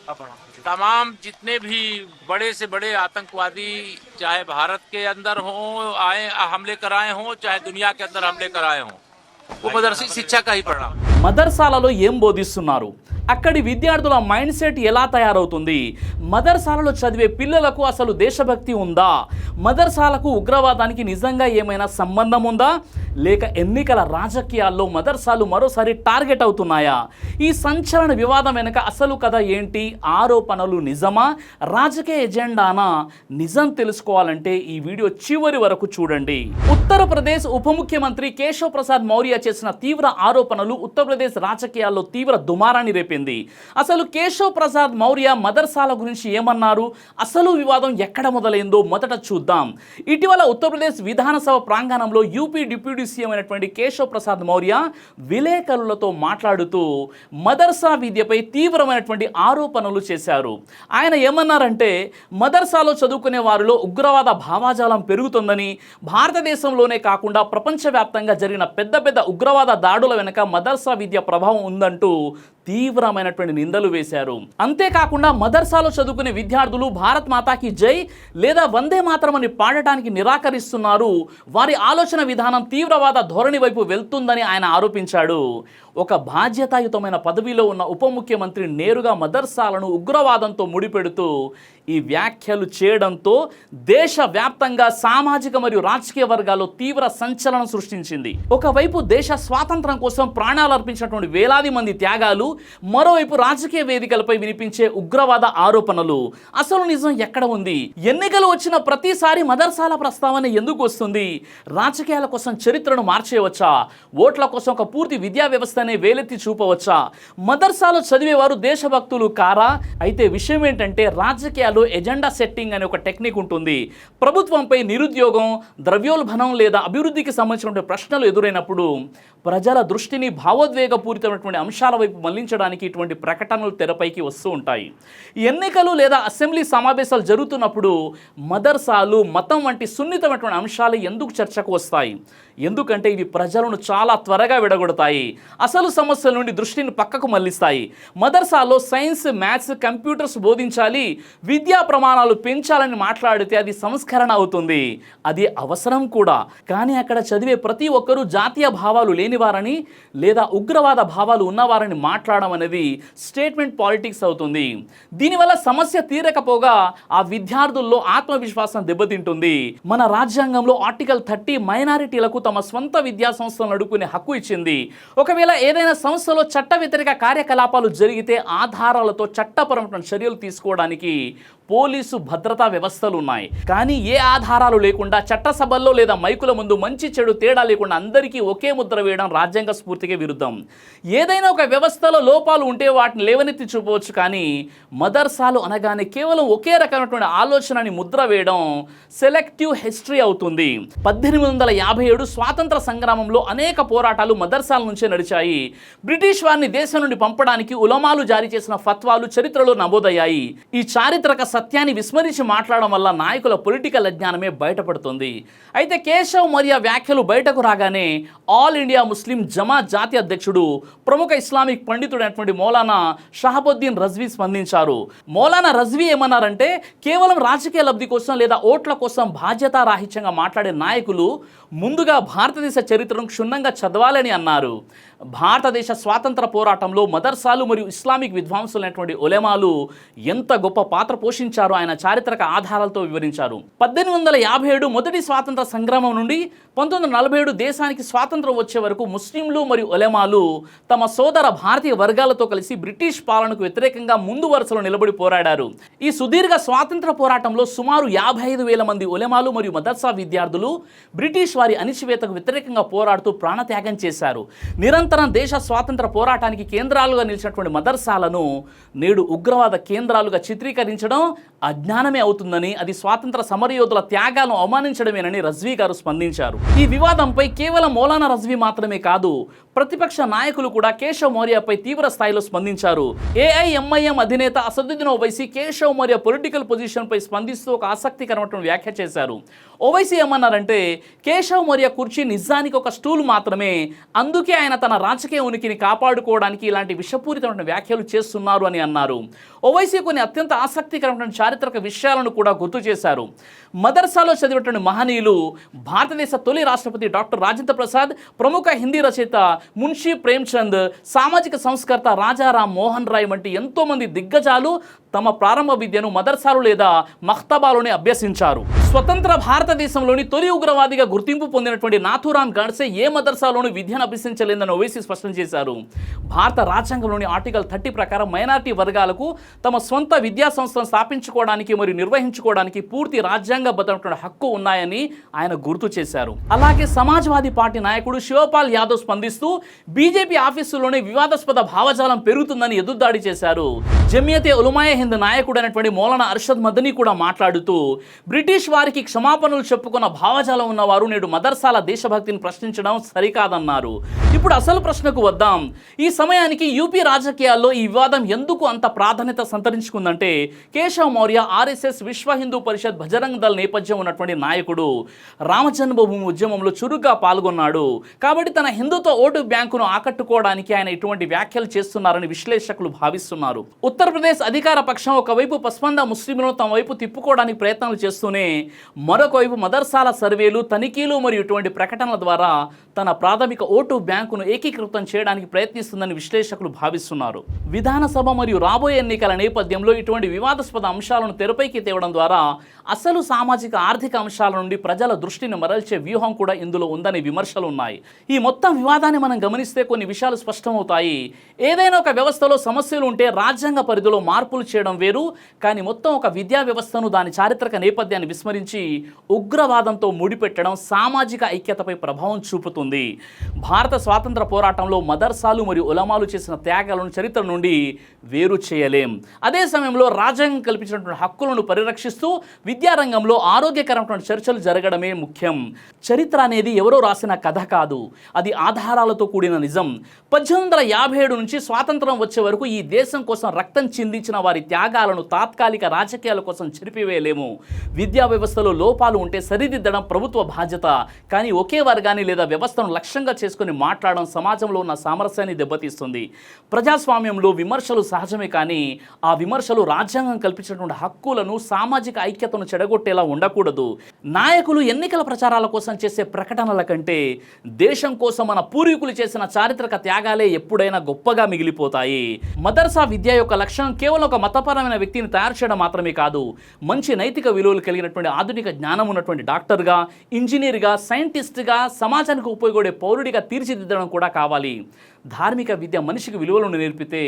तमाम जितने भी बड़े से बड़े आतंकवादी चाहे भारत के अंदर हों आए हमले कराए हों चाहे दुनिया के अंदर हमले कराए हों वो मदरसी शिक्षा का ही परिणाम। మదర్సాలలో ఏం బోధిస్తున్నారు, అక్కడి విద్యార్థుల మైండ్ సెట్ ఎలా తయారవుతుంది, మదర్సాలలో చదివే పిల్లలకు అసలు దేశభక్తి ఉందా, మదర్సాలకు ఉగ్రవాదానికి నిజంగా ఏమైనా సంబంధం ఉందా, లేక ఎన్నికల రాజకీయాల్లో మదర్సాలు మరోసారి టార్గెట్ అవుతున్నాయా, ఈ సంచలన వివాదం వెనుక అసలు కథ ఏంటి, ఆరోపణలు నిజమా, రాజకీయ ఎజెండానా, నిజం తెలుసుకోవాలంటే ఈ వీడియో చివరి వరకు చూడండి. ఉత్తరప్రదేశ్ ఉప ముఖ్యమంత్రి కేశవ్ ప్రసాద్ మౌర్య చేసిన తీవ్ర ఆరోపణలు ఉత్తరప్రదేశ్ రాజకీయాల్లో తీవ్ర దుమారాన్ని రేపింది. అసలు కేశవ్ ప్రసాద్ మౌర్య మదర్సాల గురించి ఏమన్నారు, అసలు వివాదం ఎక్కడ మొదలైందో మొదట చూద్దాం. ఇటీవల ఉత్తరప్రదేశ్ విధానసభ ప్రాంగణంలో యూపీ డిప్యూటీ సీఎం అయినటువంటి కేశవ్ ప్రసాద్ మౌర్య విలేకరులతో మాట్లాడుతూ మదర్సా విద్యపై తీవ్రమైనటువంటి ఆరోపణలు చేశారు. ఆయన ఏమన్నారంటే మదర్సాలో చదువుకునే వారిలో ఉగ్రవాద భావాజాలం పెరుగుతుందని, భారతదేశంలోనే కాకుండా ప్రపంచవ్యాప్తంగా జరిగిన పెద్ద పెద్ద ఉగ్రవాద దాడుల వెనుక మదర్సా విద్య ప్రభావం ఉందంటూ తీవ్రమైనటువంటి నిందలు వేశారు. అంతేకాకుండా మదర్సాలో చదువుకునే విద్యార్థులు భారత్ మాతాకి జై లేదా వందే మాతరం అని పాడటానికి నిరాకరిస్తున్నారు, వారి ఆలోచన విధానం తీవ్రవాద ధోరణి వైపు వెళ్తుందని ఆయన ఆరోపించాడు. ఒక బాధ్యతాయుతమైన పదవిలో ఉన్న ఉప ముఖ్యమంత్రి నేరుగా మదర్సాలను ఉగ్రవాదంతో ముడిపెడుతూ ఈ వ్యాఖ్యలు చేయడంతో దేశవ్యాప్తంగా సామాజిక మరియు రాజకీయ వర్గాల్లో తీవ్ర సంచలనం సృష్టించింది. ఒకవైపు దేశ స్వాతంత్రం కోసం ప్రాణాలు అర్పించినటువంటి వేలాది మంది త్యాగాలు, మరోవైపు రాజకీయ వేదికలపై వినిపించే ఉగ్రవాద ఆరోపణలు. అసలు నిజం ఎక్కడ ఉంది? ఎన్నికలు వచ్చిన ప్రతిసారి మదర్సాల ప్రస్తావన ఎందుకు వస్తుంది? రాజకీయాల కోసం చరిత్రను మార్చేయవచ్చా? ఓట్ల కోసం ఒక పూర్తి విద్యా వ్యవస్థనే వేలెత్తి చూపవచ్చా? మదర్సాలో చదివేవారు దేశభక్తులు కారా? అయితే విషయం ఏంటంటే రాజకీయాల్లో ఎజెండా సెట్టింగ్ అనే ఒక టెక్నిక్ ఉంటుంది. ప్రభుత్వంపై నిరుద్యోగం, ద్రవ్యోల్బణం లేదా అభివృద్ధికి సంబంధించిన ప్రశ్నలు ఎదురైనప్పుడు ప్రజల దృష్టిని భావోద్వేగపూరితమైనటువంటి అంశాల వైపు మళ్లించడానికి ఇటువంటి ప్రకటనలు తెరపైకి వస్తూ ఉంటాయి. ఎన్నికలు లేదా అసెంబ్లీ సమావేశాలు జరుగుతున్నప్పుడు మదర్సాలు, మతం వంటి సున్నితమైనటువంటి అంశాలు ఎందుకు చర్చకు వస్తాయి? ఎందుకంటే ఇవి ప్రజలను చాలా త్వరగా విడగొడతాయి, అసలు సమస్యల నుండి దృష్టిని పక్కకు మళ్లిస్తాయి. మదర్సాలో సైన్స్, మ్యాథ్స్, కంప్యూటర్స్ బోధించాలి, విద్యా ప్రమాణాలు పెంచాలని మాట్లాడితే అది సంస్కరణ అవుతుంది, అది అవసరం కూడా. కానీ అక్కడ చదివే ప్రతి ఒక్కరూ జాతీయ భావాలు లేనివారని లేదా ఉగ్రవాద భావాలు ఉన్నవారని మాట్లాడడం అనేది స్టేట్మెంట్ పాలిటిక్స్ అవుతుంది. దీనివల్ల సమస్య తీరకపోగా ఆ విద్యార్థుల్లో ఆత్మవిశ్వాసం దెబ్బతింటుంది. మన రాజ్యాంగంలో ఆర్టికల్ 30 మైనారిటీలకు తమ స్వంత విద్యా సంస్థలను నడుపుకునే హక్కు ఇచ్చింది. ఒకవేళ ఏదైనా సంస్థలో చట్ట వ్యతిరేక కార్యకలాపాలు జరిగితే ఆధారాలతో చట్టపరమైన చర్యలు తీసుకోవడానికి పోలీసు భద్రతా వ్యవస్థలు ఉన్నాయి. కానీ ఏ ఆధారాలు లేకుండా చట్టసభల్లో లేదా మైకుల ముందు మంచి చెడు తేడా లేకుండా అందరికీ ఒకే ముద్ర వేయడం రాజ్యాంగ స్ఫూర్తికి విరుద్ధం. ఏదైనా ఒక వ్యవస్థలో లోపాలు ఉంటే వాటిని లేవనెత్తి చూపవచ్చు, కానీ మదర్సాలు అనగానే కేవలం ఒకే రకమైనటువంటి ఆలోచనని ముద్ర వేయడం సెలెక్టివ్ హిస్టరీ అవుతుంది. 1857 స్వాతంత్ర సంగ్రామంలో అనేక పోరాటాలు మదర్సాల నుంచే నడిచాయి. బ్రిటిష్ వారిని దేశం నుండి పంపడానికి ఉలమాలు జారీ చేసిన ఫత్వాలు చరిత్రలో నమోదయ్యాయి. ఈ చారిత్రక సత్యాన్ని విస్మరించి మాట్లాడడం వల్ల నాయకుల పొలిటికల్ అజ్ఞానమే బయటపడుతుంది. అయితే కేశవ్ మౌర్య వ్యాఖ్యలు బయటకు రాగానే ఆల్ ఇండియా ముస్లిం జమాత్ జాతీయ అధ్యక్షుడు, ప్రముఖ ఇస్లామిక్ పండితుడైనటువంటి మౌలానా షహాబుద్దీన్ రజ్వీ స్పందించారు. మౌలానా రజ్వీ ఏమన్నారంటే కేవలం రాజకీయ లబ్ధి కోసం లేదా ఓట్ల కోసం బాధ్యతారాహిత్యంగా మాట్లాడే నాయకులు ముందుగా భారతదేశ చరిత్రను క్షుణ్ణంగా చదవాలని అన్నారు. భారతదేశ స్వాతంత్ర పోరాటంలో మదర్సాలు మరియు ఇస్లామిక్ విద్వాంసులైనటువంటి ఉలెమాలు ఎంత గొప్ప పాత్ర పోషించారో ఆయన చారిత్రక ఆధారాలతో వివరించారు. 1857 మొదటి స్వాతంత్ర సంగ్రామం నుండి 1947 దేశానికి స్వాతంత్రం వచ్చే వరకు ముస్లింలు మరియు ఉలెమాలు తమ సోదర భారతీయ వర్గాలతో కలిసి బ్రిటిష్ పాలనకు వ్యతిరేకంగా ముందు వరుసలో నిలబడి పోరాడారు. ఈ సుదీర్ఘ స్వాతంత్ర పోరాటంలో సుమారు 55,000 మంది ఉలెమాలు మరియు మదర్సా విద్యార్థులు బ్రిటిష్ వారి అణిచివేతకు వ్యతిరేకంగా పోరాడుతూ ప్రాణత్యాగం చేశారు. నిరంతరం దేశ స్వాతంత్ర పోరాటానికి కేంద్రాలుగా నిలిచినటువంటి మదర్సాలను నేడు ఉగ్రవాద కేంద్రాలుగా చిత్రీకరించడం, అజ్ఞానమే అవుతుందని, అది స్వాతంత్ర సమరయోధుల త్యాగాలను అవమానించడమేనని రజ్వీ గారు స్పందించారు. ఈ వివాదంపై కేవలం మౌలానా రజ్వీ మాత్రమే కాదు, ప్రతిపక్ష నాయకులు కూడా కేశవ్ మౌర్యపై తీవ్ర స్థాయిలో స్పందించారు. ఏఐఎంఐఎం అధినేత అసదుద్దీన్ ఓవైసీ కేశవ్ మౌర్య పొలిటికల్ పొజిషన్ పై స్పందిస్తూ ఒక ఆసక్తికరమైన వ్యాఖ్య చేశారు. ఓవైసీ ఏమన్నారంటే, కేశవ్ మౌర్య కుర్చీ నిజానికి ఒక స్టూల్ మాత్రమే, అందుకే ఆయన తన రాజకీయ ఉనికిని కాపాడుకోవడానికి ఇలాంటి విషపూరితమైన వ్యాఖ్యలు చేస్తున్నారు అని అన్నారు. ఓవైసీ కొన్ని అత్యంత ఆసక్తికరమైన చారిత్రక విషయాలను కూడా గుర్తు చేశారు. మదర్సాలో చదివేటువంటి మహనీయులు భారతదేశ తొలి రాష్ట్రపతి డాక్టర్ రాజేంద్ర ప్రసాద్, ప్రముఖ హిందీ రచయిత మున్షీ ప్రేమ్చంద్, సామాజిక సంస్కర్త రాజారాం మోహన్ రాయ్ వంటి ఎంతోమంది దిగ్గజాలు తమ ప్రారంభ విద్యను మదర్సాలు లేదా మక్తబాలోనే అభ్యసించారు. స్వతంత్ర భారతదేశంలోని తొలి ఉగ్రవాదిగా గుర్తింపు పొందినటువంటి నాథూరాం గాడ్సే ఏ మదర్సాలోనూ విద్యను అభ్యసించలేదని ఓవైసీ స్పష్టం చేశారు. భారత రాజ్యాంగంలోని ఆర్టికల్ 30 ప్రకారం మైనారిటీ వర్గాలకు తమ సొంత విద్యా సంస్థలను స్థాపించుకోవడానికి మరియు నిర్వహించుకోవడానికి పూర్తి రాజ్యాంగబద్ధమైన హక్కు ఉన్నాయని ఆయన గుర్తు చేశారు. అలాగే సమాజ్వాదీ పార్టీ నాయకుడు శివపాల్ యాదవ్ స్పందిస్తూ బీజేపీ ఆఫీసులోనే వివాదాస్పద భావజాలం పెరుగుతుందని ఎదురుదాడి చేశారు. జమియతే ఉలమాయే హింద్ నాయకుడు అయినటువంటి మౌలానా అర్షద్ మదనీ కూడా మాట్లాడుతూ, బ్రిటిష్ వారికి క్షమాపణలు చెప్పుకున్న భావజాలం ఉన్నవారు నేడు మదర్సాల దేశభక్తిని ప్రశ్నించడం సరికాదన్నారు. ఇప్పుడు అసలు ప్రశ్నకు వద్దాం. ఈ సమయానికి యూపీ రాజకీయాల్లో ఈ వివాదం ఎందుకు అంత ప్రాధాన్యత సంతరించుకుందంటే, కేశవ్ మౌర్య ఆర్ఎస్ఎస్, విశ్వ హిందూ పరిషత్, బజరంగ్ దళ్ నేపథ్యం ఉన్నటువంటి నాయకుడు. రామజన్మభూమి ఉద్యమంలో చురుగ్గా పాల్గొన్నాడు. కాబట్టి తన హిందుత్వ ఓటు బ్యాంకును ఆకట్టుకోవడానికి ఆయన ఇటువంటి వ్యాఖ్యలు చేస్తున్నారని విశ్లేషకులు భావిస్తున్నారు. ఉత్తరప్రదేశ్ అధికార పక్షం ఒకవైపు పస్మంద ముస్లింలను తమ వైపు తిప్పుకోవడానికి ప్రయత్నాలు చేస్తూనే మరొక వైపు మదర్సాల సర్వేలు, తనిఖీలు మరియు ఇటువంటి ప్రకటనల ద్వారా తన ప్రాథమిక ఓటు బ్యాంకును ఏకీకృతం చేయడానికి ప్రయత్నిస్తుందని విశ్లేషకులు భావిస్తున్నారు. విధానసభ మరియు రాబోయే ఎన్నికల నేపథ్యంలో ఇటువంటి వివాదాస్పద అంశాలను తెరపైకి తేవడం ద్వారా అసలు సామాజిక ఆర్థిక అంశాల నుండి ప్రజల దృష్టిని మరల్చే వ్యూహం కూడా ఇందులో ఉందనే విమర్శలు ఉన్నాయి. ఈ మొత్తం వివాదాన్ని మనం గమనిస్తే కొన్ని విషయాలు స్పష్టమవుతాయి. ఏదైనా ఒక వ్యవస్థలో సమస్యలు ఉంటే రాజ్యాంగ పరిధిలో మార్పులు చేయడం వేరు, కానీ మొత్తం ఒక విద్యా వ్యవస్థను దాని చారిత్రక నేపథ్యాన్ని విస్మరించి ఉగ్రవాదంతో ముడిపెట్టడం సామాజిక ఐక్యతపై ప్రభావం చూపుతుంది. భారత స్వాతంత్ర పోరాటంలో మదర్సాలు మరియు ఉలమాలు చేసిన త్యాగాలను చరిత్ర నుండి వేరు చేయలేం. అదే సమయంలో రాజ్యాంగం కల్పించినటువంటి హక్కులను పరిరక్షిస్తూ విద్యారంగంలో ఆరోగ్యకరమైన చర్చలు జరగడమే ముఖ్యం. చరిత్ర అనేది ఎవరో రాసిన కథ కాదు, అది ఆధారాలతో కూడిన నిజం. 1857 నుంచి స్వాతంత్రం వచ్చే వరకు ఈ దేశం కోసం రక్తం చిందించిన వారి త్యాగాలను తాత్కాలిక రాజకీయాల కోసం చెరిపివేయలేము. విద్యా వ్యవస్థలో లోపాలు ఉంటే సరిదిద్దడం ప్రభుత్వ బాధ్యత, కానీ ఒకే వర్గాన్ని లేదా వ్యవస్థను లక్ష్యంగా చేసుకుని మాట్లాడడం సమాజంలో ఉన్న సామరస్యాన్ని దెబ్బతీస్తుంది. ప్రజాస్వామ్యంలో విమర్శలు సహజమే, కానీ ఆ విమర్శలు రాజ్యాంగం కల్పించినటువంటి హక్కులను, సామాజిక ఐక్యతను చెడగొట్టేలా ఉండకూడదు. నాయకులు ఎన్నికల ప్రచారాల కోసం చేసే ప్రకటనల కంటే దేశం కోసం మన పూర్వీకులు చేసిన చారిత్రక త్యాగాలే ఎప్పుడైనా గొప్పగా మిగిలిపోతాయి. మదర్సా విద్య యొక్క లక్ష్యం కేవలం ఒక మతపరమైన వ్యక్తిని తయారు చేయడం మాత్రమే కాదు, మంచి నైతిక విలువలు కలిగినటువంటి ఆధునిక జ్ఞానం ఉన్నటువంటి డాక్టర్గా, ఇంజనీర్గా, సైంటిస్ట్గా, సమాజానికి ఉపయోగపడే పౌరుడిగా తీర్చిదిద్దడం కూడా కావాలి. ధార్మిక విద్య మనిషికి విలువలను నేర్పితే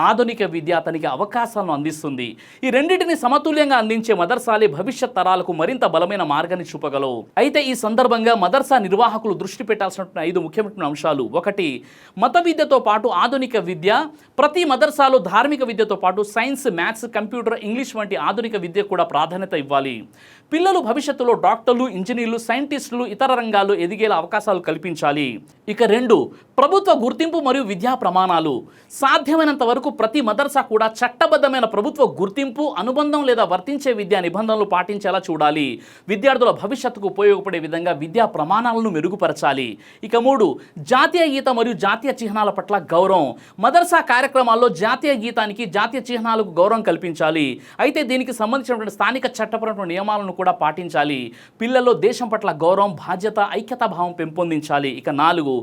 ఆధునిక విద్య అతనికి అవకాశాలను అందిస్తుంది. ఈ రెండింటిని సమతుల్యంగా అందించే మదర్సాలే భవిష్యత్ తరాలకు మరింత బలమైన మార్గాన్ని చూపగలవు. అయితే ఈ సందర్భంగా మదర్సా నిర్వాహకులు దృష్టి పెట్టాల్సినటువంటి 5 ముఖ్యమైన అంశాలు. 1. మత విద్యతో పాటు ఆధునిక విద్య. ప్రతి మదర్సాలో ధార్మిక విద్యతో పాటు సైన్స్, మ్యాథ్స్, కంప్యూటర్, ఇంగ్లీష్ వంటి ఆధునిక విద్య కూడా ప్రాధాన్యత ఇవ్వాలి. పిల్లలు భవిష్యత్తులో డాక్టర్లు, ఇంజనీర్లు, సైంటిస్టులు, ఇతర రంగాల్లో ఎదిగేలా అవకాశాలు కల్పించాలి. ఇక 2. ప్రభుత్వ గుర్తింపు మరియు విద్యా ప్రమాణాలు. సాధ్యమైనంత వరకు ప్రతి మదర్సా కూడా చట్టబద్ధమైన ప్రభుత్వ గుర్తింపు, అనుబంధం లేదా వర్తించే విద్యా నిబంధనలు పాటించేలా చూడాలి. విద్యార్థుల భవిష్యత్తుకు ఉపయోగపడే విధంగా విద్యా ప్రమాణాలను మెరుగుపరచాలి. ఇక 3. జాతీయ గీత మరియు జాతీయ చిహ్నాల పట్ల గౌరవం. మదర్సా కార్యక్రమాల్లో జాతీయ గీతానికి, జాతీయ చిహ్నాలకు గౌరవం కల్పించాలి. అయితే దీనికి సంబంధించినటువంటి స్థానిక చట్టపరమైన నియమాలను కూడా పాటించాలి. పిల్లల్లో దేశం పట్ల గౌరవం, బాధ్యత, ఐక్యతా భావం పెంపొందించాలి. ఇక 4.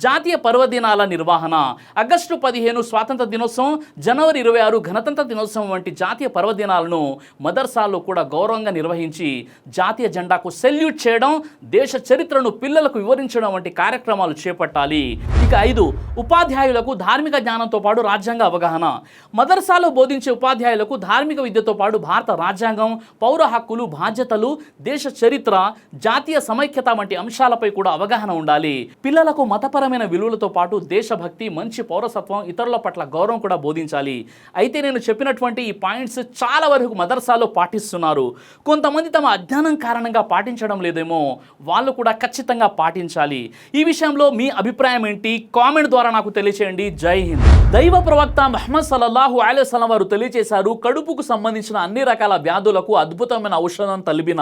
జాతీయ పర్వదినాల నిర్వహణ. ఆగస్టు 15 స్వాతంత్ర దినోత్సవం, జనవరి 26 గణతంత్ర దినోత్సవం వంటి జాతీయ పర్వదినాలను మదర్సాల్లో కూడా గౌరవంగా నిర్వహించి జాతీయ జెండాకు సెల్యూట్ చేయడం, దేశ చరిత్రను పిల్లలకు వివరించడం వంటి కార్యక్రమాలు చేపట్టాలి. ఇక 5. ఉపాధ్యాయులకు ధార్మిక జ్ఞానంతో పాటు రాజ్యాంగ అవగాహన. మదర్సాలో బోధించే ఉపాధ్యాయులకు ధార్మిక విద్యతో పాటు భారత రాజ్యాంగం, పౌర హక్కులు, బాధ్యతలు, దేశ చరిత్ర, జాతీయ సమైక్యత వంటి అంశాలపై కూడా అవగాహన ఉండాలి. పిల్లలకు మతపరమైన విలువలతో పాటు దేశ దేశభక్తి, మంచి పౌరసత్వం, ఇతరుల పట్ల గౌరవం కూడా బోధించాలి. అయితే నేను చెప్పినటువంటి ఈ పాయింట్స్ చాలా వరకు మదర్సాలో పాటిస్తున్నారు. కొంతమంది తమ అజ్ఞానం కారణంగా పాటించడం లేదేమో, వాళ్ళు కూడా ఖచ్చితంగా పాటించాలి. ఈ విషయంలో మీ అభిప్రాయం ఏంటి? కామెంట్ ద్వారా నాకు తెలియచేయండి. జై హింద్. దైవ ప్రవక్త ముహమ్మద్ సల్లల్లాహు అలైహి వసల్లం వారు తెలియజేశారు, కడుపుకు సంబంధించిన అన్ని రకాల వ్యాధులకు అద్భుతమైన ఔషధం తలిబిన.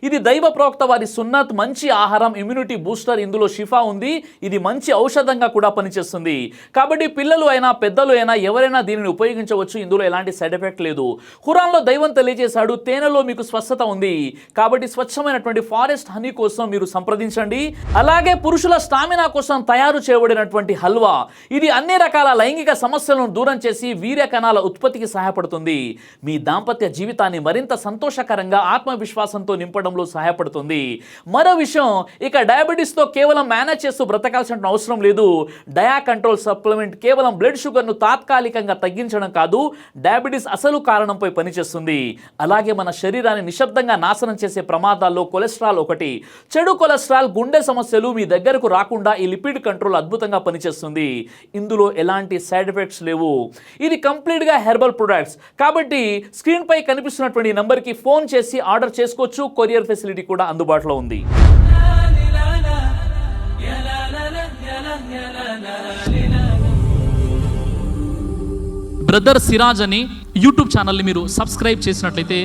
ఇది దైవ ప్రవక్త వారి సున్నత్, మంచి ఆహారం, ఇమ్యూనిటీ బూస్టర్, ఇందులో షిఫా ఉంది. ఇది మంచి ఔషధంగా కూడా పనిచేస్తుంది. కాబట్టి పిల్లలు అయినా పెద్దలు అయినా ఎవరైనా దీనిని ఉపయోగించవచ్చు. ఇందులో ఎలాంటి సైడ్ ఎఫెక్ట్ లేదు. ఖురాన్లో దైవం తెలియజేశాడు, తేనెలో మీకు స్వస్థత ఉంది. కాబట్టి స్వచ్ఛమైనటువంటి ఫారెస్ట్ హనీ కోసం మీరు సంప్రదించండి. అలాగే పురుషుల స్టామినా కోసం తయారు చేయబడినటువంటి హల్వా, ఇది అన్ని రకాల లైంగిక సమస్యలను దూరం చేసి వీర్య కణాల ఉత్పత్తికి సహాయపడుతుంది. మీ దాంపత్య జీవితాన్ని మరింత సంతోషకరంగా, ఆత్మవిశ్వాసంతో నింపడంలో సహాయపడుతుంది. మరో విషయం, ఇక డయాబెటీస్తో కేవలం మేనేజ్ చేస్తూ బ్రతకాల్సిన అవసరం లేదు. డయా కంట్రోల్ సప్లిమెంట్ కేవలం బ్లడ్ షుగర్ను తాత్కాలికంగా తగ్గించడం కాదు, డయాబెటీస్ అసలు కారణంపై పనిచేస్తుంది. అలాగే మన శరీరాన్ని నిశ్శబ్దంగా నాశనం చేసే ప్రమాదాల్లో కొలెస్ట్రాల్ ఒకటి. చెడు కొలెస్ట్రాల్, గుండె సమస్యలు మీ దగ్గరకు రాకుండా ఈ లిపిడ్ కంట్రోల్ అద్భుతంగా పనిచేస్తుంది. ఇందులో ఎలాంటి సైడ్ ఎఫెక్ట్స్ లేవు. ఇది కంప్లీట్గా హెర్బల్ ప్రొడక్ట్స్. కాబట్టి స్క్రీన్ పై కనిపిస్తున్నటువంటి నంబర్కి ఫోన్ చేసి ఆర్డర్ చేసుకోవచ్చు. కొరియర్ ఫెసిలిటీ కూడా అందుబాటులో ఉంది. బ్రదర్ సిరాజ్ అని యూట్యూబ్ ఛానల్ని మీరు సబ్స్క్రైబ్ చేసినట్లయితే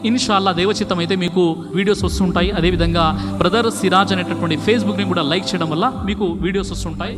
ఇన్షాల్లా దైవచిత్తం అయితే మీకు వీడియోస్ వస్తుంటాయి. అదేవిధంగా బ్రదర్ సిరాజ్ అనేటటువంటి ఫేస్బుక్ని కూడా లైక్ చేయడం వల్ల మీకు వీడియోస్ వస్తుంటాయి.